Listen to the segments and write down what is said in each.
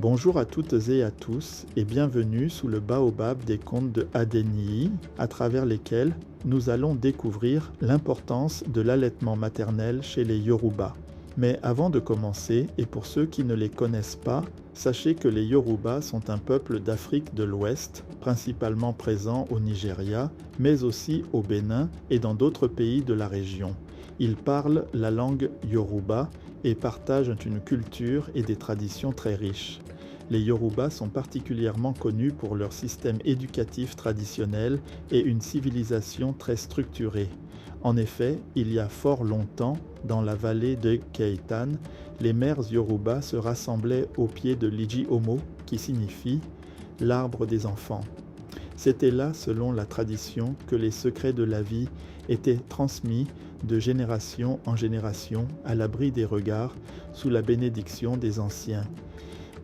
Bonjour à toutes et à tous et bienvenue sous le baobab des contes de Adeniyi, à travers lesquels nous allons découvrir l'importance de l'allaitement maternel chez les Yoruba. Mais avant de commencer, et pour ceux qui ne les connaissent pas, sachez que les Yoruba sont un peuple d'Afrique de l'Ouest, principalement présent au Nigeria, mais aussi au Bénin et dans d'autres pays de la région. Ils parlent la langue Yoruba et partagent une culture et des traditions très riches. Les Yoruba sont particulièrement connus pour leur système éducatif traditionnel et une civilisation très structurée. En effet, il y a fort longtemps, dans la vallée de Keitan, les mères Yoruba se rassemblaient au pied de l'Iji Omo, qui signifie « l'arbre des enfants ». C'était là, selon la tradition, que les secrets de la vie étaient transmis de génération en génération à l'abri des regards, sous la bénédiction des anciens.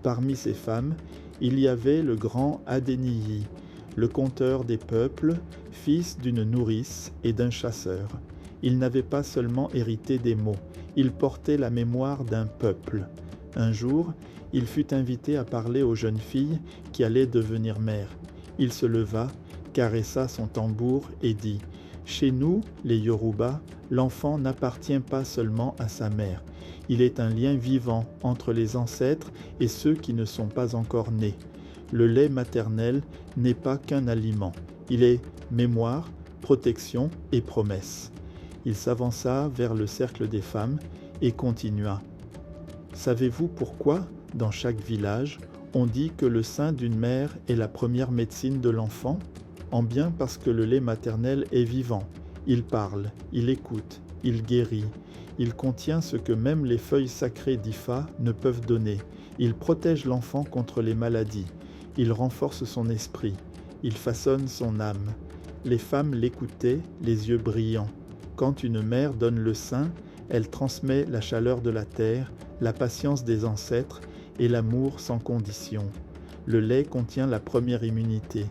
Parmi ces femmes, il y avait le grand Adeniyi, le conteur des peuples, fils d'une nourrice et d'un chasseur. Il n'avait pas seulement hérité des mots, il portait la mémoire d'un peuple. Un jour, il fut invité à parler aux jeunes filles qui allaient devenir mères. Il se leva, caressa son tambour et dit « Chez nous, les Yoruba, l'enfant n'appartient pas seulement à sa mère. Il est un lien vivant entre les ancêtres et ceux qui ne sont pas encore nés. Le lait maternel n'est pas qu'un aliment. Il est mémoire, protection et promesse. » Il s'avança vers le cercle des femmes et continua. « Savez-vous pourquoi, dans chaque village, on dit que le sein d'une mère est la première médecine de l'enfant ? En bien parce que le lait maternel est vivant. Il parle, il écoute, il guérit. Il contient ce que même les feuilles sacrées d'Ifa ne peuvent donner. Il protège l'enfant contre les maladies. Il renforce son esprit. Il façonne son âme. » Les femmes l'écoutaient, les yeux brillants. Quand une mère donne le sein, elle transmet la chaleur de la terre, la patience des ancêtres et l'amour sans condition. Le lait contient la première immunité.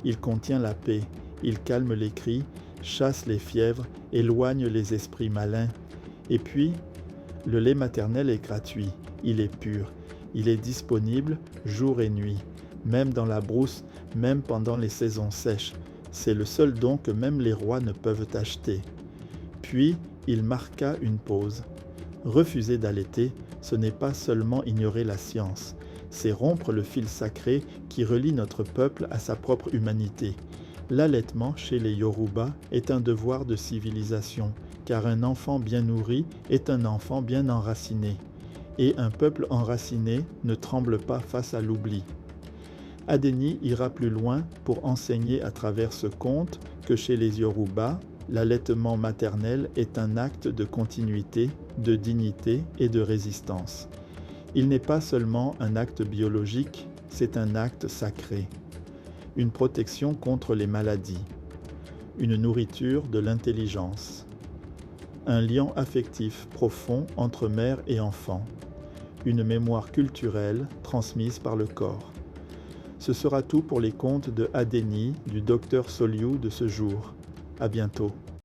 Il contient la paix. Il calme les cris, chasse les fièvres, éloigne les esprits malins. Et puis, le lait maternel est gratuit. Il est pur. Il est disponible jour et nuit, même dans la brousse, même pendant les saisons sèches. C'est le seul don que même les rois ne peuvent acheter. Puis, il marqua une pause. Refuser d'allaiter, ce n'est pas seulement ignorer la science, c'est rompre le fil sacré qui relie notre peuple à sa propre humanité. L'allaitement chez les Yoruba est un devoir de civilisation, car un enfant bien nourri est un enfant bien enraciné. Et un peuple enraciné ne tremble pas face à l'oubli. Adeniyi ira plus loin pour enseigner à travers ce conte que chez les Yoruba, l'allaitement maternel est un acte de continuité, de dignité et de résistance. Il n'est pas seulement un acte biologique, c'est un acte sacré. Une protection contre les maladies. Une nourriture de l'intelligence. Un lien affectif profond entre mère et enfant. Une mémoire culturelle transmise par le corps. Ce sera tout pour les contes de Adeniyi du docteur Soliou de ce jour. À bientôt.